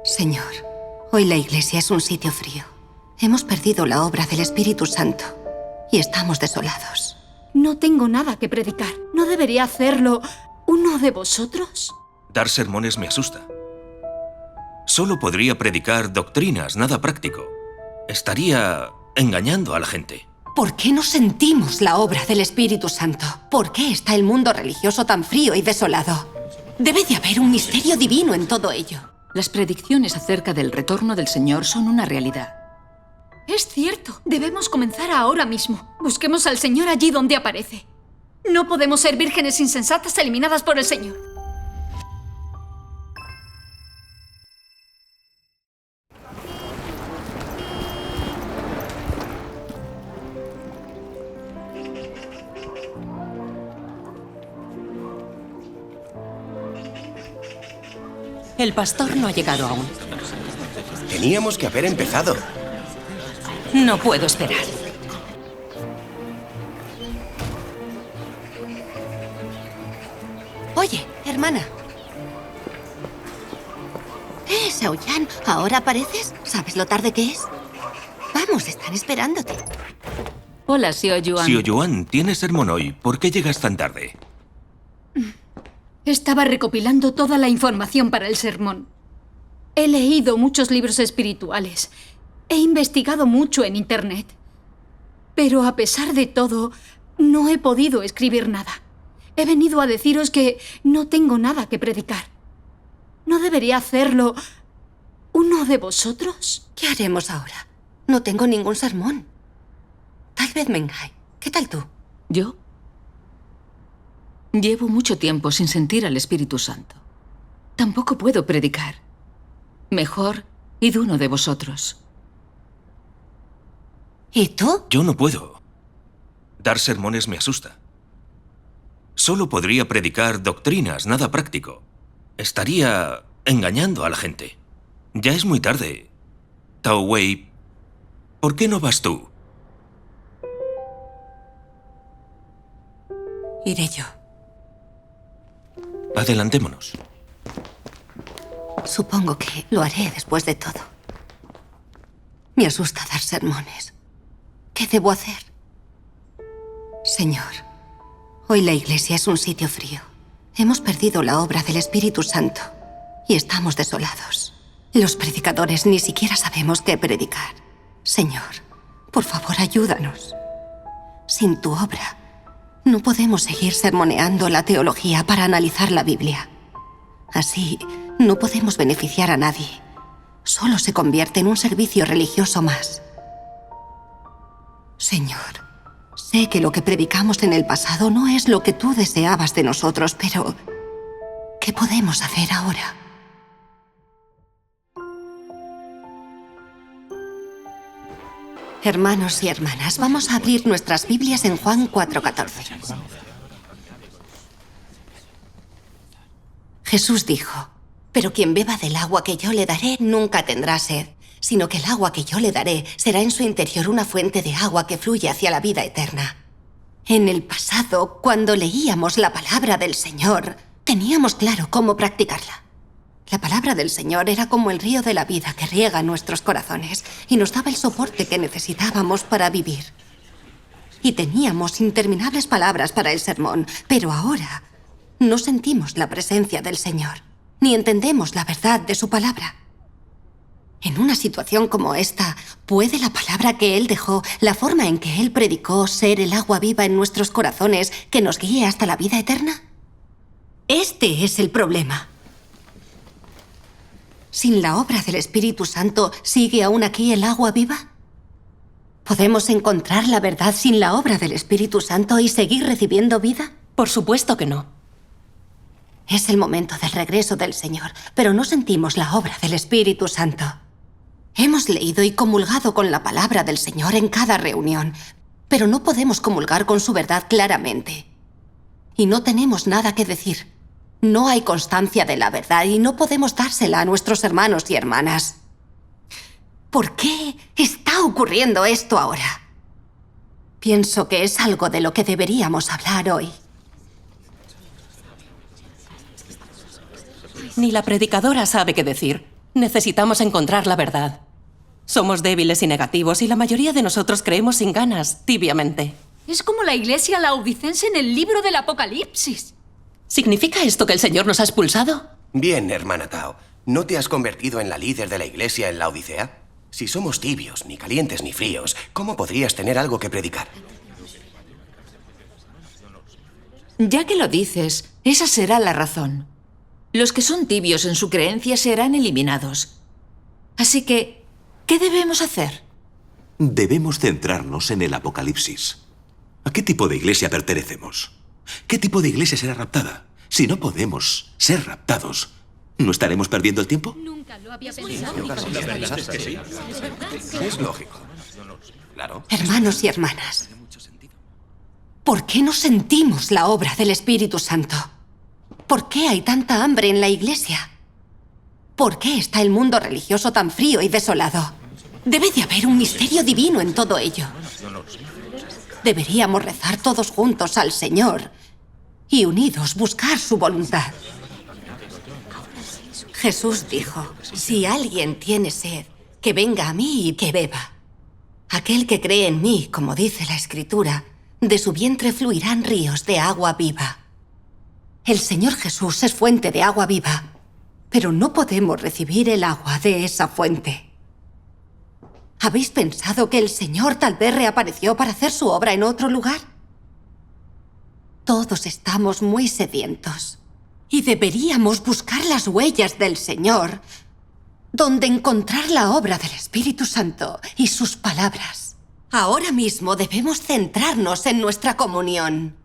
Señor, hoy la iglesia es un sitio frío. Hemos perdido la obra del Espíritu Santo y estamos desolados. No tengo nada que predicar. ¿No debería hacerlo uno de vosotros? Dar sermones me asusta. Solo podría predicar doctrinas, nada práctico. Estaría engañando a la gente. ¿Por qué no sentimos la obra del Espíritu Santo? ¿Por qué está el mundo religioso tan frío y desolado? Debe de haber un misterio divino en todo ello. Las predicciones acerca del retorno del Señor son una realidad. Es cierto. Debemos comenzar ahora mismo. Busquemos al Señor allí donde aparece. No podemos ser vírgenes insensatas eliminadas por el Señor. El pastor no ha llegado aún. Teníamos que haber empezado. No puedo esperar. Oye, hermana. Xiaoyan, ¿ahora apareces? ¿Sabes lo tarde que es? Vamos, están esperándote. Hola, Xiao Yuan. Xiao Yuan, tienes sermón hoy. ¿Por qué llegas tan tarde? Estaba recopilando toda la información para el sermón. He leído muchos libros espirituales. He investigado mucho en Internet. Pero a pesar de todo, no he podido escribir nada. He venido a deciros que no tengo nada que predicar. ¿No debería hacerlo uno de vosotros? ¿Qué haremos ahora? No tengo ningún sermón. Tal vez Mengai. ¿Qué tal tú? ¿Yo? Llevo mucho tiempo sin sentir al Espíritu Santo. Tampoco puedo predicar. Mejor, id uno de vosotros. ¿Y tú? Yo no puedo. Dar sermones me asusta. Solo podría predicar doctrinas, nada práctico. Estaría engañando a la gente. Ya es muy tarde. Tao Wei, ¿por qué no vas tú? Iré yo. Adelantémonos. Supongo que lo haré después de todo. Me asusta dar sermones. ¿Qué debo hacer? Señor, hoy la iglesia es un sitio frío. Hemos perdido la obra del Espíritu Santo y estamos desolados. Los predicadores ni siquiera sabemos qué predicar. Señor, por favor, ayúdanos. Sin tu obra, no podemos seguir sermoneando la teología para analizar la Biblia. Así, no podemos beneficiar a nadie. Solo se convierte en un servicio religioso más. Señor, sé que lo que predicamos en el pasado no es lo que tú deseabas de nosotros, pero ¿qué podemos hacer ahora? Hermanos y hermanas, vamos a abrir nuestras Biblias en Juan 4:14. Jesús dijo: «Pero quien beba del agua que yo le daré nunca tendrá sed, sino que el agua que yo le daré será en su interior una fuente de agua que fluye hacia la vida eterna». En el pasado, cuando leíamos la palabra del Señor, teníamos claro cómo practicarla. La palabra del Señor era como el río de la vida que riega nuestros corazones y nos daba el soporte que necesitábamos para vivir. Y teníamos interminables palabras para el sermón, pero ahora no sentimos la presencia del Señor, ni entendemos la verdad de su palabra. En una situación como esta, ¿puede la palabra que Él dejó, la forma en que Él predicó, ser el agua viva en nuestros corazones que nos guíe hasta la vida eterna? Este es el problema. ¿Sin la obra del Espíritu Santo sigue aún aquí el agua viva? ¿Podemos encontrar la verdad sin la obra del Espíritu Santo y seguir recibiendo vida? Por supuesto que no. Es el momento del regreso del Señor, pero no sentimos la obra del Espíritu Santo. Hemos leído y comulgado con la palabra del Señor en cada reunión, pero no podemos comulgar con su verdad claramente. Y no tenemos nada que decir. No hay constancia de la verdad y no podemos dársela a nuestros hermanos y hermanas. ¿Por qué está ocurriendo esto ahora? Pienso que es algo de lo que deberíamos hablar hoy. Ni la predicadora sabe qué decir. Necesitamos encontrar la verdad. Somos débiles y negativos y la mayoría de nosotros creemos sin ganas, tibiamente. Es como la iglesia laodicense en el libro del Apocalipsis. ¿Significa esto que el Señor nos ha expulsado? Bien, hermana Tao. ¿No te has convertido en la líder de la iglesia en la Odisea? Si somos tibios, ni calientes ni fríos, ¿cómo podrías tener algo que predicar? Ya que lo dices, esa será la razón. Los que son tibios en su creencia serán eliminados. Así que, ¿qué debemos hacer? Debemos centrarnos en el Apocalipsis. ¿A qué tipo de iglesia pertenecemos? ¿Qué tipo de iglesia será raptada? Si no podemos ser raptados, ¿no estaremos perdiendo el tiempo? Nunca lo había pensado. Es lógico. Claro. Hermanos y hermanas, ¿por qué no sentimos la obra del Espíritu Santo? ¿Por qué hay tanta hambre en la iglesia? ¿Por qué está el mundo religioso tan frío y desolado? Debe de haber un misterio divino en todo ello. Deberíamos rezar todos juntos al Señor y unidos buscar su voluntad. Jesús dijo, si alguien tiene sed, que venga a mí y que beba. Aquel que cree en mí, como dice la Escritura, de su vientre fluirán ríos de agua viva. El Señor Jesús es fuente de agua viva, pero no podemos recibir el agua de esa fuente. ¿Habéis pensado que el Señor tal vez reapareció para hacer su obra en otro lugar? Todos estamos muy sedientos y deberíamos buscar las huellas del Señor, donde encontrar la obra del Espíritu Santo y sus palabras. Ahora mismo debemos centrarnos en nuestra comunión.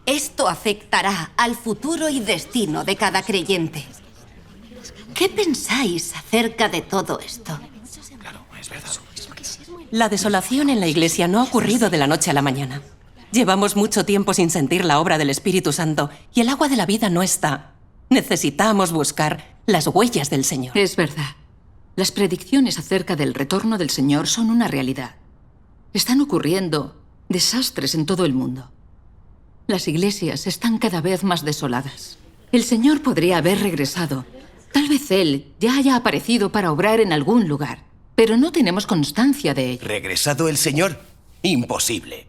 Esto afectará al futuro y destino de cada creyente. ¿Qué pensáis acerca de todo esto? Claro, es verdad. La desolación en la iglesia no ha ocurrido de la noche a la mañana. Llevamos mucho tiempo sin sentir la obra del Espíritu Santo y el agua de la vida no está. Necesitamos buscar las huellas del Señor. Es verdad. Las predicciones acerca del retorno del Señor son una realidad. Están ocurriendo desastres en todo el mundo. Las iglesias están cada vez más desoladas. El Señor podría haber regresado. Tal vez Él ya haya aparecido para obrar en algún lugar, pero no tenemos constancia de ello. ¿Regresado el Señor? Imposible.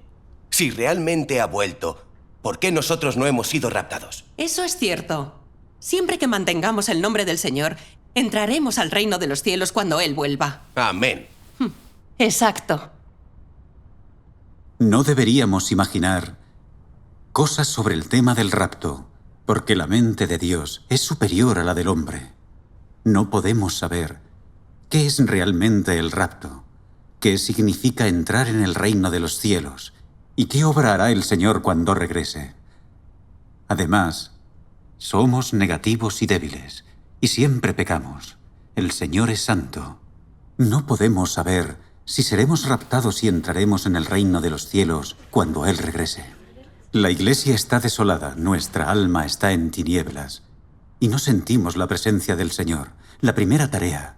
Si realmente ha vuelto, ¿por qué nosotros no hemos sido raptados? Eso es cierto. Siempre que mantengamos el nombre del Señor, entraremos al reino de los cielos cuando Él vuelva. Amén. Exacto. No deberíamos imaginar cosas sobre el tema del rapto, porque la mente de Dios es superior a la del hombre. No podemos saber qué es realmente el rapto, qué significa entrar en el reino de los cielos y qué obra hará el Señor cuando regrese. Además, somos negativos y débiles, y siempre pecamos. El Señor es santo. No podemos saber si seremos raptados y entraremos en el reino de los cielos cuando Él regrese. La iglesia está desolada, nuestra alma está en tinieblas, y no sentimos la presencia del Señor. La primera tarea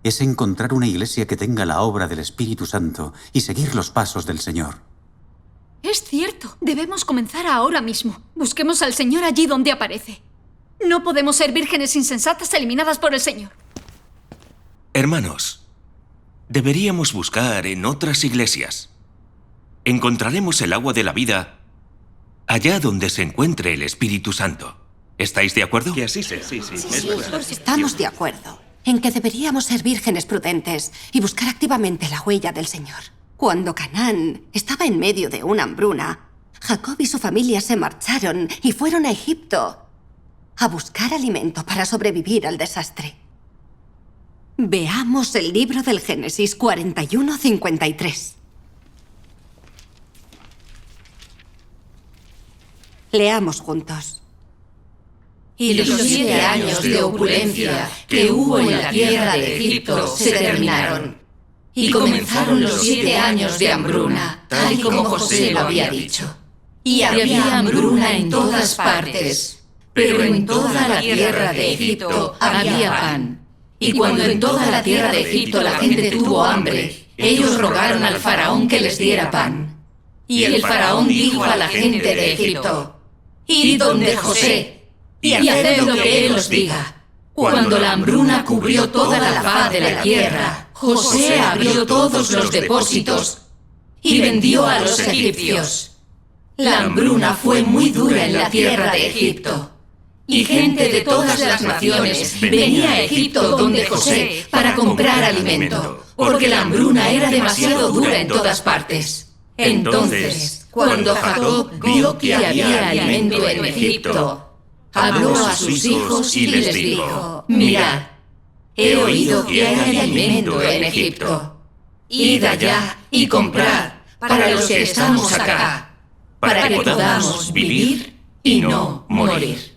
es encontrar una iglesia que tenga la obra del Espíritu Santo y seguir los pasos del Señor. Es cierto. Debemos comenzar ahora mismo. Busquemos al Señor allí donde aparece. No podemos ser vírgenes insensatas eliminadas por el Señor. Hermanos, deberíamos buscar en otras iglesias. Encontraremos el agua de la vida allá donde se encuentre el Espíritu Santo. ¿Estáis de acuerdo? Que así sea. Sí. Estamos de acuerdo en que deberíamos ser vírgenes prudentes y buscar activamente la huella del Señor. Cuando Canaán estaba en medio de una hambruna, Jacob y su familia se marcharon y fueron a Egipto a buscar alimento para sobrevivir al desastre. Veamos el libro del Génesis 41-53. Leamos juntos. Y los 7 años de opulencia que hubo en la tierra de Egipto se terminaron. Y comenzaron los 7 años de hambruna, tal y como José lo había dicho. Y había hambruna en todas partes, pero en toda la tierra de Egipto había pan. Y cuando en toda la tierra de Egipto la gente tuvo hambre, ellos rogaron al faraón que les diera pan. Y el faraón dijo a la gente de Egipto: «Id donde José, y haced lo que él os diga». Cuando la hambruna cubrió toda la faz de la tierra, José abrió todos los depósitos y vendió a los egipcios. La hambruna fue muy dura en la tierra de Egipto, y gente de todas las naciones venía a Egipto donde José para comprar alimento, porque la hambruna era demasiado dura en todas partes. Entonces, cuando Jacob vio que había alimento en Egipto, habló a sus hijos y les dijo: mirad, he oído que hay alimento en Egipto. Id allá y comprad para los que estamos acá, para que podamos vivir y no morir.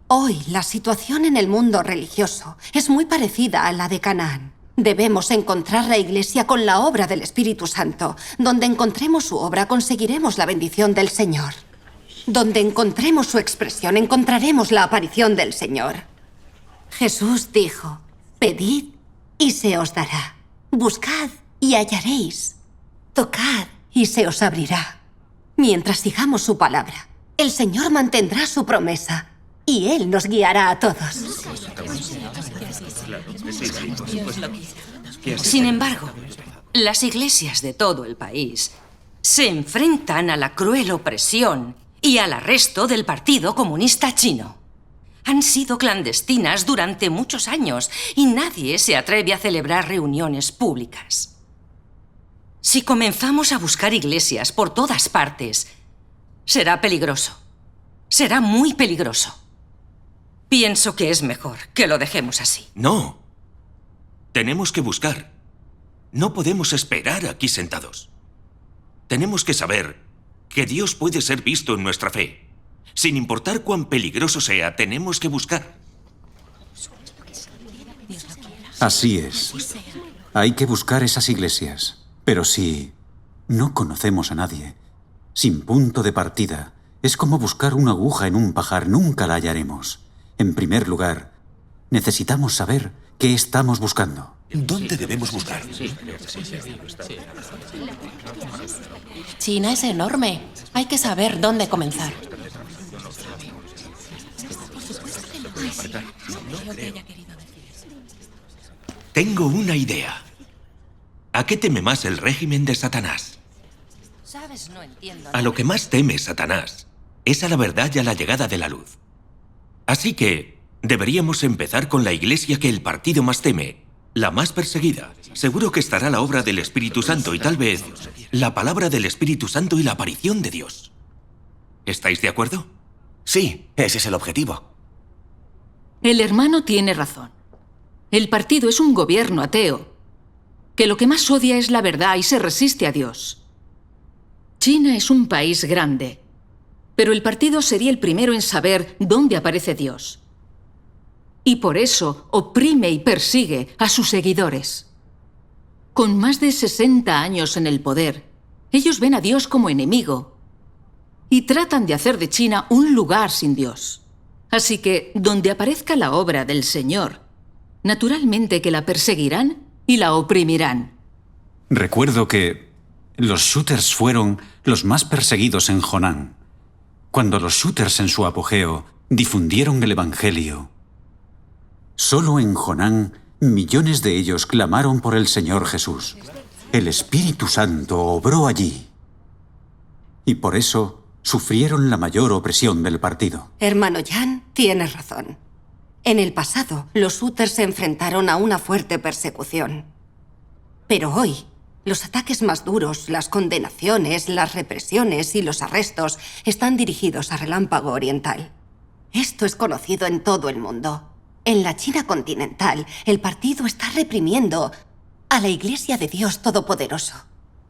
Hoy la situación en el mundo religioso es muy parecida a la de Canaán. Debemos encontrar la Iglesia con la obra del Espíritu Santo. Donde encontremos su obra, conseguiremos la bendición del Señor. Donde encontremos su expresión, encontraremos la aparición del Señor. Jesús dijo: pedid y se os dará. Buscad y hallaréis. Tocad y se os abrirá. Mientras sigamos su palabra, el Señor mantendrá su promesa y Él nos guiará a todos. Sin embargo, las iglesias de todo el país se enfrentan a la cruel opresión y al arresto del Partido Comunista Chino. Han sido clandestinas durante muchos años y nadie se atreve a celebrar reuniones públicas. Si comenzamos a buscar iglesias por todas partes, será peligroso. Será muy peligroso. Pienso que es mejor que lo dejemos así. No. Tenemos que buscar. No podemos esperar aquí sentados. Tenemos que saber que Dios puede ser visto en nuestra fe. Sin importar cuán peligroso sea, tenemos que buscar. Así es. Hay que buscar esas iglesias. Pero si no conocemos a nadie, sin punto de partida, es como buscar una aguja en un pajar, nunca la hallaremos. En primer lugar, necesitamos saber qué estamos buscando. ¿Dónde debemos buscar? China es enorme. Hay que saber dónde comenzar. Tengo una idea. ¿A qué teme más el régimen de Satanás? A lo que más teme Satanás es a la verdad y a la llegada de la luz. Así que deberíamos empezar con la iglesia que el partido más teme, la más perseguida. Seguro que estará la obra del Espíritu Santo y tal vez la palabra del Espíritu Santo y la aparición de Dios. ¿Estáis de acuerdo? Sí, ese es el objetivo. El hermano tiene razón. El partido es un gobierno ateo, que lo que más odia es la verdad y se resiste a Dios. China es un país grande, pero el partido sería el primero en saber dónde aparece Dios. Y por eso oprime y persigue a sus seguidores. Con más de 60 años en el poder, ellos ven a Dios como enemigo y tratan de hacer de China un lugar sin Dios. Así que, donde aparezca la obra del Señor, naturalmente que la perseguirán y la oprimirán. Recuerdo que los shooters fueron los más perseguidos en Jonán. Cuando los shooters en su apogeo difundieron el Evangelio, solo en Jonán millones de ellos clamaron por el Señor Jesús. El Espíritu Santo obró allí. Y por eso sufrieron la mayor opresión del partido. Hermano Jan, tienes razón. En el pasado, los shooters se enfrentaron a una fuerte persecución. Pero hoy, los ataques más duros, las condenaciones, las represiones y los arrestos están dirigidos a Relámpago Oriental. Esto es conocido en todo el mundo. En la China continental, el partido está reprimiendo a la Iglesia de Dios Todopoderoso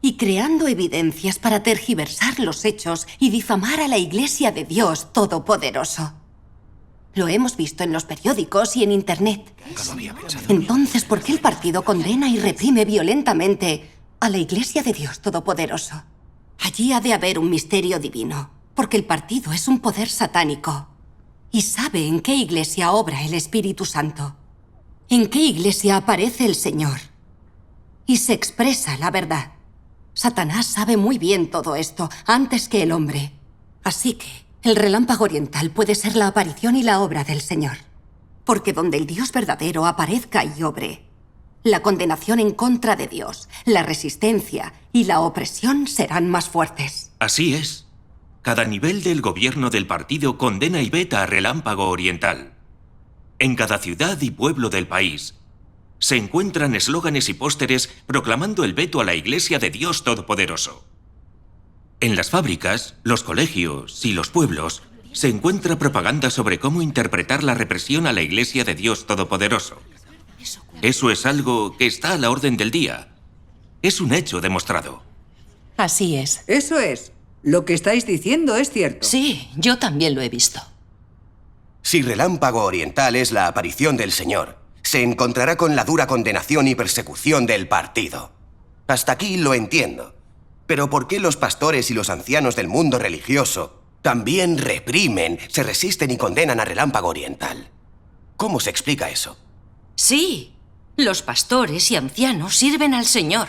y creando evidencias para tergiversar los hechos y difamar a la Iglesia de Dios Todopoderoso. Lo hemos visto en los periódicos y en Internet. Entonces, ¿por qué el partido condena y reprime violentamente a la Iglesia de Dios Todopoderoso? Allí ha de haber un misterio divino, porque el partido es un poder satánico y sabe en qué iglesia obra el Espíritu Santo, en qué iglesia aparece el Señor y se expresa la verdad. Satanás sabe muy bien todo esto antes que el hombre. Así que El relámpago oriental puede ser la aparición y la obra del Señor. Porque donde el Dios verdadero aparezca y obre, la condenación en contra de Dios, la resistencia y la opresión serán más fuertes. Así es. Cada nivel del gobierno del partido condena y veta a Relámpago Oriental. En cada ciudad y pueblo del país se encuentran eslóganes y pósteres proclamando el veto a la Iglesia de Dios Todopoderoso. En las fábricas, los colegios y los pueblos se encuentra propaganda sobre cómo interpretar la represión a la Iglesia de Dios Todopoderoso. Eso es algo que está a la orden del día. Es un hecho demostrado. Así es. Eso es. Lo que estáis diciendo es cierto. Sí, yo también lo he visto. Si Relámpago Oriental es la aparición del Señor, se encontrará con la dura condenación y persecución del partido. Hasta aquí lo entiendo. Pero ¿por qué los pastores y los ancianos del mundo religioso también reprimen, se resisten y condenan a Relámpago Oriental? ¿Cómo se explica eso? Sí, los pastores y ancianos sirven al Señor.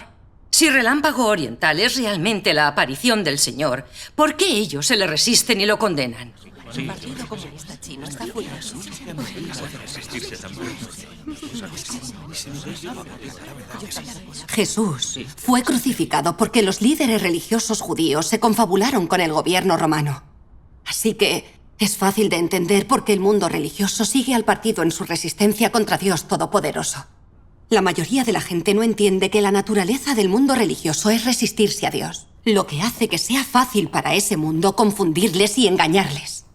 Si Relámpago Oriental es realmente la aparición del Señor, ¿por qué ellos se le resisten y lo condenan? El Partido Comunista Chino está furioso. Jesús fue crucificado porque los líderes religiosos judíos se confabularon con el gobierno romano. Así que es fácil de entender por qué el mundo religioso sigue al partido en su resistencia contra Dios Todopoderoso. La mayoría de la gente no entiende que la naturaleza del mundo religioso es resistirse a Dios, lo que hace que sea fácil para ese mundo confundirles y engañarles.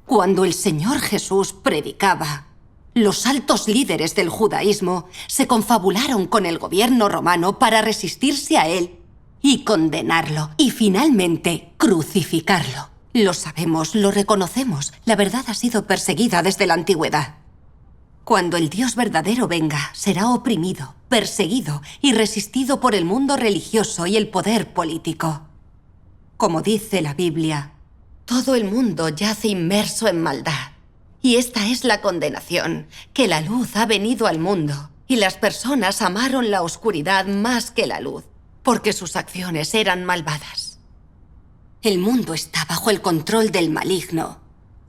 Cuando el Señor Jesús predicaba, los altos líderes del judaísmo se confabularon con el gobierno romano para resistirse a él y condenarlo, y finalmente crucificarlo. Lo sabemos, lo reconocemos. La verdad ha sido perseguida desde la antigüedad. Cuando el Dios verdadero venga, será oprimido, perseguido y resistido por el mundo religioso y el poder político. Como dice la Biblia, todo el mundo yace inmerso en maldad. Y esta es la condenación, que la luz ha venido al mundo, y las personas amaron la oscuridad más que la luz, porque sus acciones eran malvadas. El mundo está bajo el control del maligno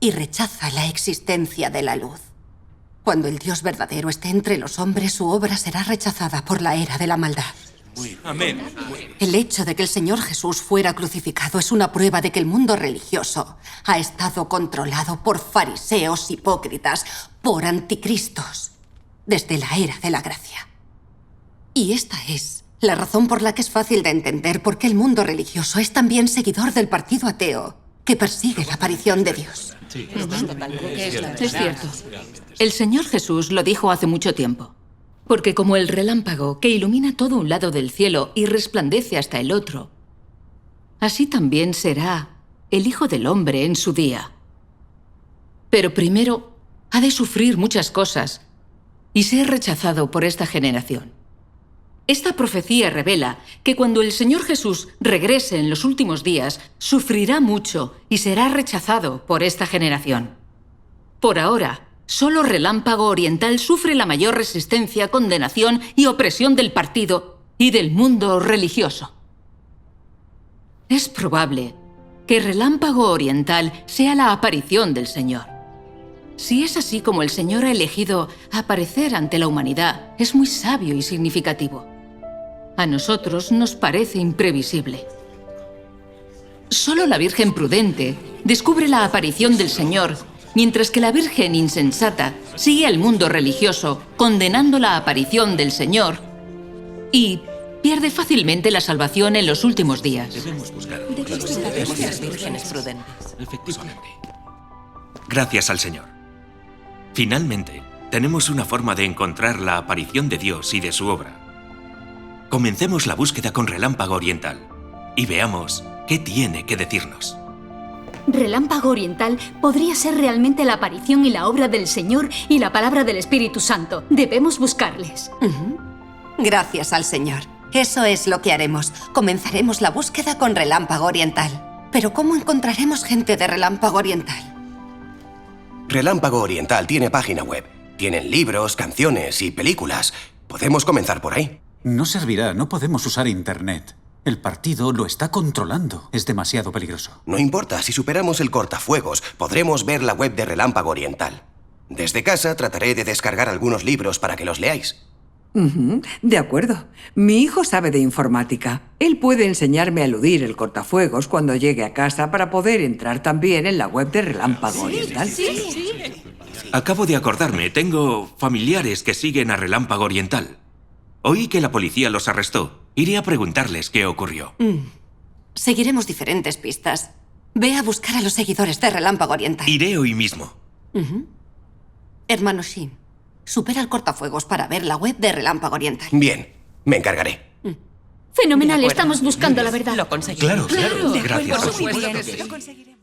y rechaza la existencia de la luz. Cuando el Dios verdadero esté entre los hombres, su obra será rechazada por la era de la maldad. Amén. El hecho de que el Señor Jesús fuera crucificado es una prueba de que el mundo religioso ha estado controlado por fariseos hipócritas, por anticristos, desde la era de la gracia. Y esta es la razón por la que es fácil de entender por qué el mundo religioso es también seguidor del partido ateo, que persigue la aparición de Dios. Es cierto. El Señor Jesús lo dijo hace mucho tiempo. Porque como el relámpago que ilumina todo un lado del cielo y resplandece hasta el otro, así también será el Hijo del Hombre en su día. Pero primero ha de sufrir muchas cosas y ser rechazado por esta generación. Esta profecía revela que cuando el Señor Jesús regrese en los últimos días, sufrirá mucho y será rechazado por esta generación. Por ahora, solo Relámpago Oriental sufre la mayor resistencia, condenación y opresión del partido y del mundo religioso. Es probable que Relámpago Oriental sea la aparición del Señor. Si es así como el Señor ha elegido aparecer ante la humanidad, es muy sabio y significativo. A nosotros nos parece imprevisible. Solo la Virgen prudente descubre la aparición del Señor, mientras que la Virgen insensata sigue al mundo religioso condenando la aparición del Señor y pierde fácilmente la salvación en los últimos días. Debemos buscar. Las vírgenes prudentes. Efectivamente. Gracias al Señor. Finalmente, tenemos una forma de encontrar la aparición de Dios y de su obra. Comencemos la búsqueda con Relámpago Oriental y veamos qué tiene que decirnos. Relámpago Oriental podría ser realmente la aparición y la obra del Señor y la palabra del Espíritu Santo. Debemos buscarles. Gracias al Señor. Eso es lo que haremos. Comenzaremos la búsqueda con Relámpago Oriental. Pero ¿cómo encontraremos gente de Relámpago Oriental? Relámpago Oriental tiene página web. Tienen libros, canciones y películas. Podemos comenzar por ahí. No servirá, no podemos usar Internet. El partido lo está controlando. Es demasiado peligroso. No importa, si superamos el cortafuegos, podremos ver la web de Relámpago Oriental. Desde casa trataré de descargar algunos libros para que los leáis. De acuerdo. Mi hijo sabe de informática. Él puede enseñarme a eludir el cortafuegos cuando llegue a casa para poder entrar también en la web de Relámpago Oriental. Acabo de acordarme, tengo familiares que siguen a Relámpago Oriental. Oí que la policía los arrestó. Iré a preguntarles qué ocurrió. Seguiremos diferentes pistas. Ve a buscar a los seguidores de Relámpago Oriental. Iré hoy mismo. Hermano Shin, supera el cortafuegos para ver la web de Relámpago Oriental. Bien, me encargaré. Fenomenal, estamos buscando la verdad. Lo conseguiremos. Claro. Gracias. Por supuesto que sí. Lo conseguiremos.